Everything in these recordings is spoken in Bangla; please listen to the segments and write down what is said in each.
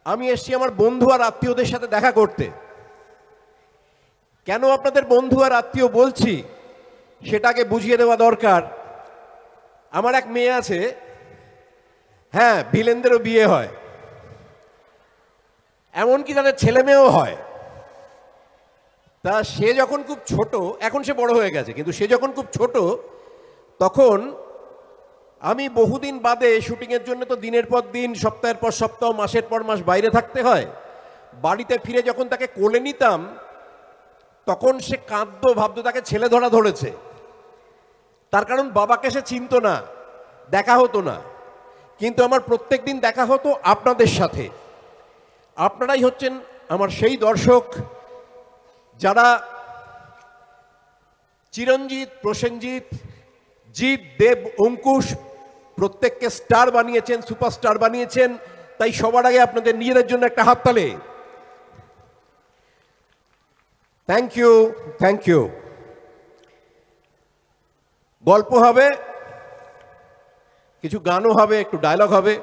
আমি এসেছি আমার বন্ধু আর আত্মীয়দের সাথে দেখা করতে। কেন আপনাদের বন্ধু আর আত্মীয় বলছি সেটাকে বুঝিয়ে দেওয়া দরকার। আমার এক মেয়ে আছে, হ্যাঁ, ভিলেনদেরও বিয়ে হয়, এমনকি তাদের ছেলে মেয়েও হয়। তা সে যখন খুব ছোট, এখন সে বড় হয়ে গেছে, কিন্তু সে যখন খুব ছোট তখন আমি বহুদিন বাদে শুটিংয়ের জন্য তো দিনের পর দিন, সপ্তাহের পর সপ্তাহ, মাসের পর মাস বাইরে থাকতে হয়। বাড়িতে ফিরে যখন তাকে কোলে নিতাম তখন সে কাঁদতো, ভাবতো তাকে ছেলে ধরা ধরেছে। তার কারণ বাবাকে সে চিনতো না, দেখা হতো না। কিন্তু আমার প্রত্যেক দিন দেখা হতো আপনাদের সাথে। আপনারাই হচ্ছেন আমার সেই দর্শক যারা চিরঞ্জিত, প্রসেনজিৎ, জিৎ, দেব, অঙ্কুশ প্রত্যেককে স্টার বানিয়েছেন, সুপারস্টার বানিয়েছেন। তাই সবার আগে আপনাদের নিজেদের জন্য একটা হাততালি। Thank you, thank you. গল্প হবে, কিছু গানও হবে, একটু ডায়লগ হবে।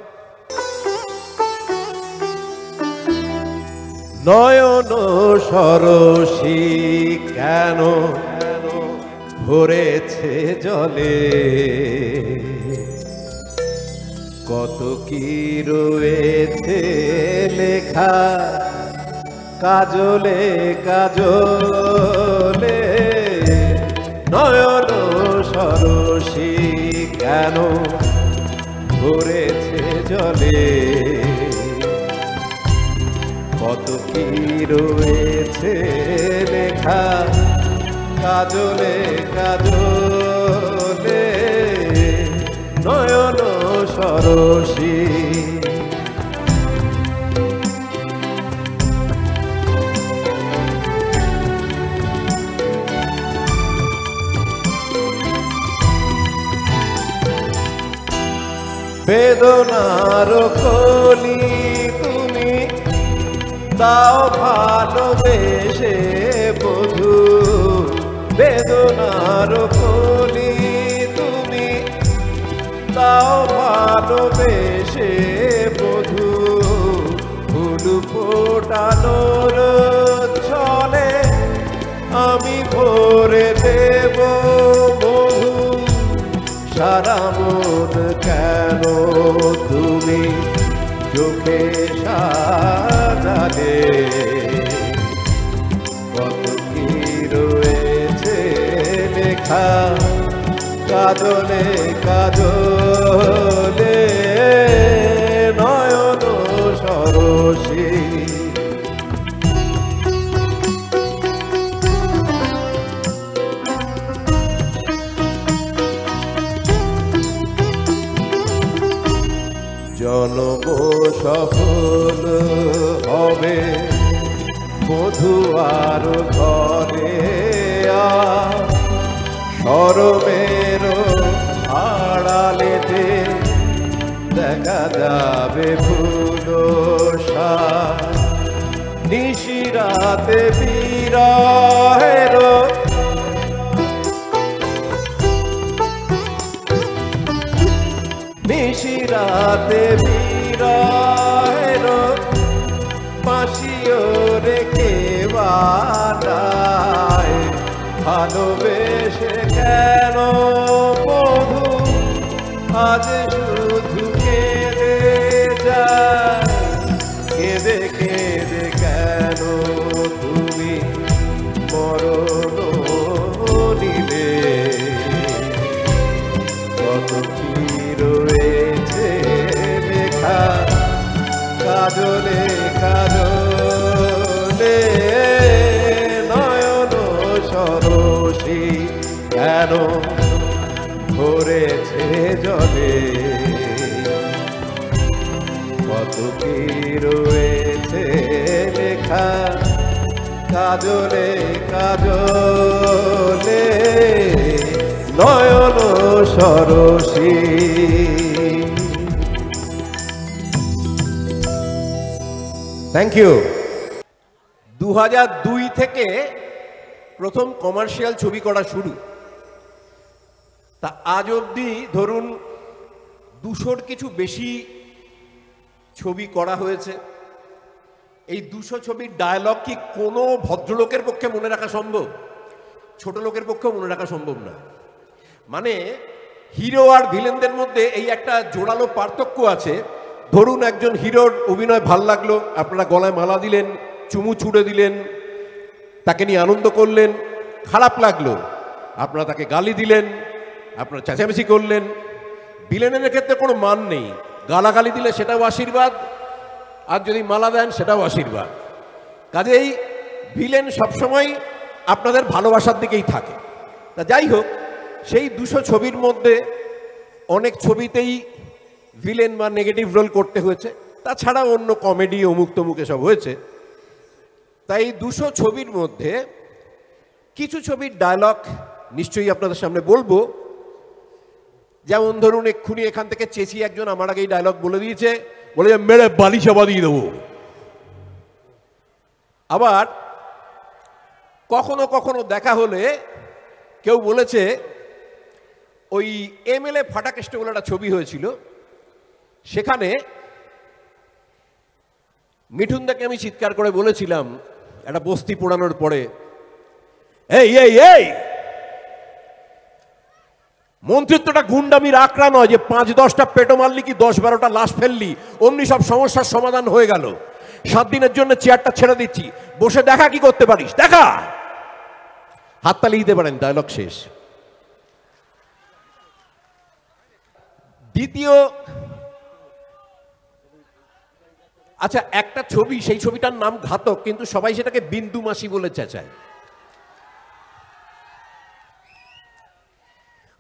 নয়ন সরসী কেন ভরেছে জলে, কত কি রয়েছে লেখা কাজলে কাজলে। নয়ন সরসী কেন ভরেছে জলে, কত কি রয়েছে লেখা কাজলে কাজলে। নয়ন সরসী বেদনার কলি তুমি তাও ভালোবেসে বধু, বেদনার কলি তুমি তাও ভালোবেসে বধু। ফুল ফোটানোর ছলে আমি ভরে দেব মধু। সারা মন কেন তুমি চোখে সাজালে, কত কি রয়েছে লেখা কাজলে কাজলে। নয়ন সরসী জনম সফল হবে মধুয়ার ঘরে, সরমের আড়ালেতে দেখা যাবে ফুল নিশিরাতে বিরহের নিশিরাতে বিরহের বাঁশিও রেখে বাজায়। ভালোবেসে কেন বধু আজ শুধু কেঁদে যায়, কেঁদে কেঁদে কেন তুমি মরণ নিলে। কত কি রয়েছে লেখা কাজলে কাজলে। নয়ন সরসী কেন ভরেছে জলে, কত কি রয়েছে লেখা কাজলে কাজলে। নয়ন সরসী। Thank you. 2002 থেকে প্রথম কমার্শিয়াল ছবি করা শুরু। তা আজ অবধি ধরুন 200-র কিছু বেশি ছবি করা হয়েছে। এই 200 ছবির ডায়লগ কি কোনো ভদ্রলোকের পক্ষে মনে রাখা সম্ভব? ছোট লোকের পক্ষেও মনে রাখা সম্ভব না। মানে হিরো আর ভিলেনদের মধ্যে এই একটা জোরালো পার্থক্য আছে। ধরুন একজন হিরোর অভিনয় ভাল লাগলো, আপনারা গলায় মালা দিলেন, চুমু ছুড়ে দিলেন, তাকে নিয়ে আনন্দ করলেন। খারাপ লাগলো, আপনারা তাকে গালি দিলেন, আপনারা চেঁচামেচি করলেন। ভিলেনের ক্ষেত্রে কোনো মান নেই, গালাগালি দিলে সেটাও আশীর্বাদ, আর যদি মালা দেন সেটাও আশীর্বাদ। কাজেই ভিলেন সবসময় আপনাদের ভালোবাসার দিকেই থাকে। তা যাই হোক, সেই 200 ছবির মধ্যে অনেক ছবিতেই ভিলেন বা নেগেটিভ রোল করতে হয়েছে, তাছাড়া অন্য কমেডি অমুক তমুক এসব হয়েছে। তাই 200 ছবির মধ্যে কিছু ছবির ডায়লগ নিশ্চয়ই আপনাদের সামনে বলবো। যেমন ধরুন এক্ষুনি এখান থেকে চেঁচিয়ে একজন আমার আগেই ডায়লগ বলে দিয়েছে, বলে যে মেরে বালি চাপা দিয়ে দেবো। আবার কখনো কখনো দেখা হলে কেউ বলেছে, ওই এমএলএ ফাটাকেষ্ট বলে একটা ছবি হয়েছিল, সেখানে মিঠুনদাকে আমি চিৎকার করে বলেছিলাম একটা বস্তি পোড়ানোর পরে, এই এই এই মন্ত্রিত্বটা গুন্ডামির আঁকড়া নয় যে 5-10টা পেটো মারলি কি 10-12টা লাশ ফেললি অমনি সব সমস্যার সমাধান হয়ে গেল। 7 দিনের জন্য চেয়ারটা ছেড়ে দিচ্ছি, বসে দেখা কি করতে পারিস দেখা, হাততালি দিতে পারেন, ডায়লগ শেষ। দ্বিতীয়, আচ্ছা একটা ছবি, সেই ছবিটার নাম ঘাতক, কিন্তু সবাই সেটাকে বিন্দু মাসি বলে চেঁচায়।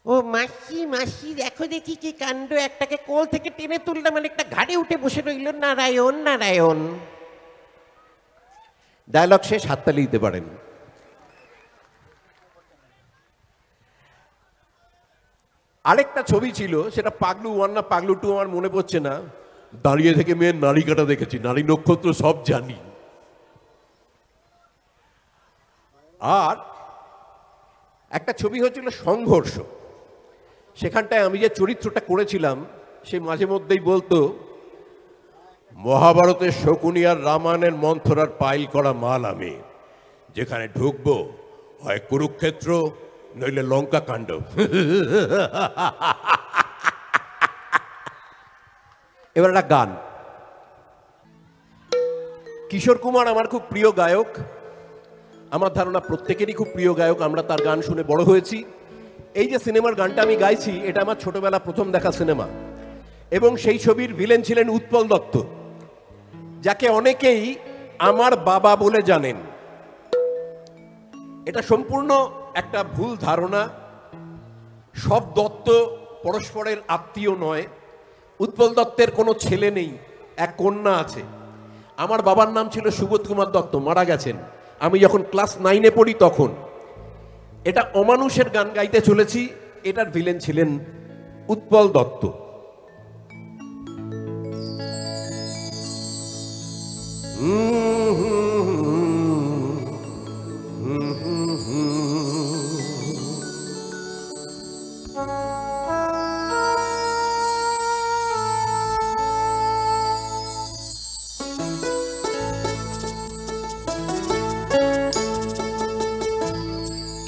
ও মাসি মাসি দেখো দেখি কি কাণ্ড, একটাকে কোল থেকে টেনে তুললাম, মানে একটা ঘাড়ে উঠে বসে রইল, নারায়ণ নারায়ণ। ডায়লগ শেষ, হাততালি দিতে পারেন। আরেকটা ছবি ছিল, সেটা পাগলু 1 না পাগলু 2 আমার মনে পড়ছে না, দাঁড়িয়ে থেকে মেয়ের নারী কাটা দেখেছি, নারী নক্ষত্র সব জানি। আর একটা ছবি হয়েছিল সংঘর্ষ, সেখানটায় আমি যে চরিত্রটা করেছিলাম সে মাঝে মধ্যেই বলতো, মহাভারতের শকুনি আর রামায়ণের মন্থরার পাইল করা মাল আমি, যেখানে ঢুকবো হয় কুরুক্ষেত্র নইলে লঙ্কা কাণ্ড। এবার একটা গান। কিশোর কুমার আমার খুব প্রিয় গায়ক, আমার ধারণা প্রত্যেকেরই খুব প্রিয় গায়ক, আমরা তার গান শুনে বড় হয়েছি। এই যে সিনেমার গানটা আমি গাইছি, এটা আমার ছোটবেলা প্রথম দেখা সিনেমা, এবং সেই ছবির ভিলেন ছিলেন উৎপল দত্ত, যাকে অনেকেই আমার বাবা বলে জানেন। এটা সম্পূর্ণ একটা ভুল ধারণা, সব দত্ত পরস্পরের আত্মীয় নয়। উৎপল দত্তের কোনো ছেলে নেই, এক কন্যা আছে। আমার বাবার নাম ছিল সুবোধ কুমার দত্ত, মারা গেছেন আমি যখন ক্লাস 9-এ পড়ি তখন। এটা অমানুষের গান গাইতে চলেছি, এটার ভিলেন ছিলেন উৎপল দত্ত।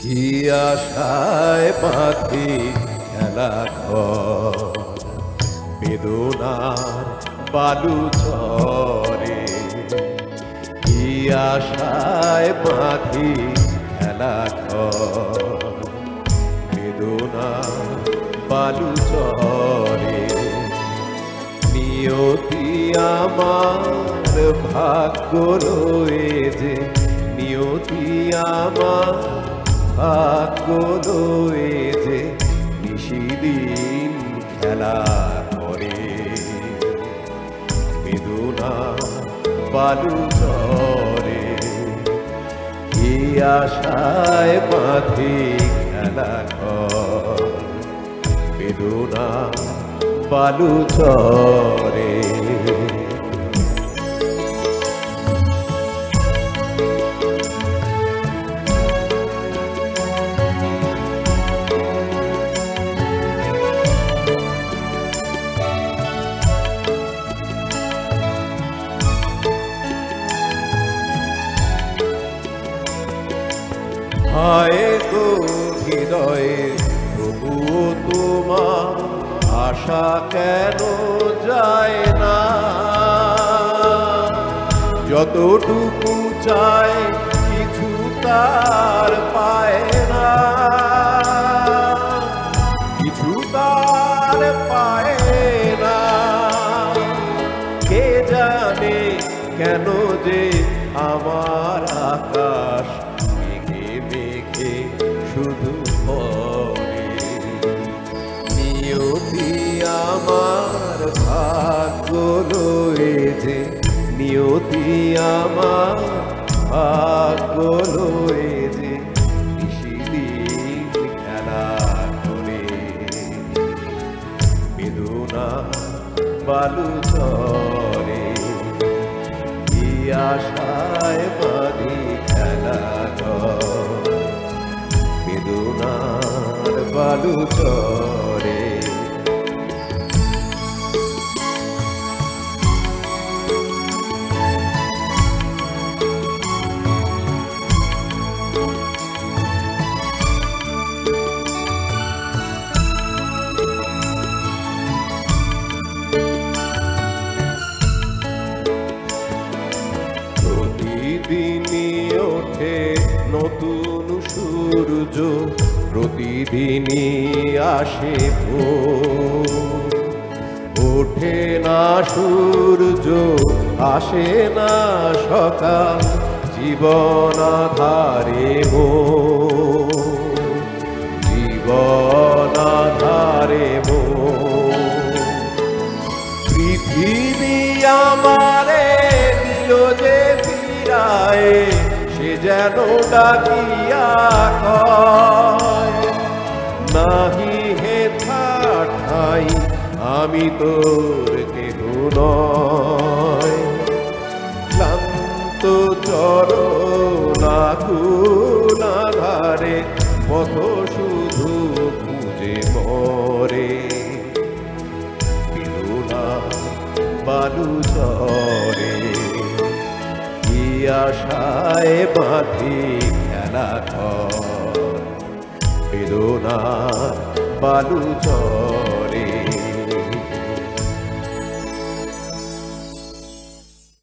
কি আশায় বাঁধি খেলা ঘর, বেদনার বালু চরে। কি আশায় বাঁধি খেলা ঘর, বেদনার বালু চরে। নিয়তি আমার ভাগ্য রয়েছে, নিয়তি আমার ভাগ্য রয়েছে, নিশিদিন খেলা করে। বেদনা বালু চরে, কি আশায় বাঁধি খেলা ঘর, বেদনা বালু চরে। হায় গো হৃদয়ে তবুও তোমার আশা কেন যায় না? যতটুকু চায় কিছু তার পায় না, কিছু তার পায় না। কে জানে কেন যে আমার আকাশ মেঘে মেঘে শুধু পড়ে। নিয়তি আমার ভাগ্য লয়ে যে, নিয়তি আমার ভাগ্য লয়ে যে নিশিদিন খেলা করে। বেদনা বালু চরে কি আশায় বাঁধি খেলা ঘর। বেদনার বালু চরে প্রতিদিনই ওঠে নতুন সূর্য, প্রতিদিনই আসে ভোর। ওঠে না সূর্য আসে না সকাল, জীবন আধারে মোর, জীবন আধারে মোর। পৃথিবী আমারে দিল যে ফিরায়, সে যেন ডাকিয়া কয়, নাহি হে ঠাই আমি তোর কেহ নয়। ক্লান্ত চরণ আকুল আধারে পথ শুধু খুঁজে মরে। বেদনা বালু চরে কি আশায় বাঁধি খেলা ঘর। বেদনা বালু চরে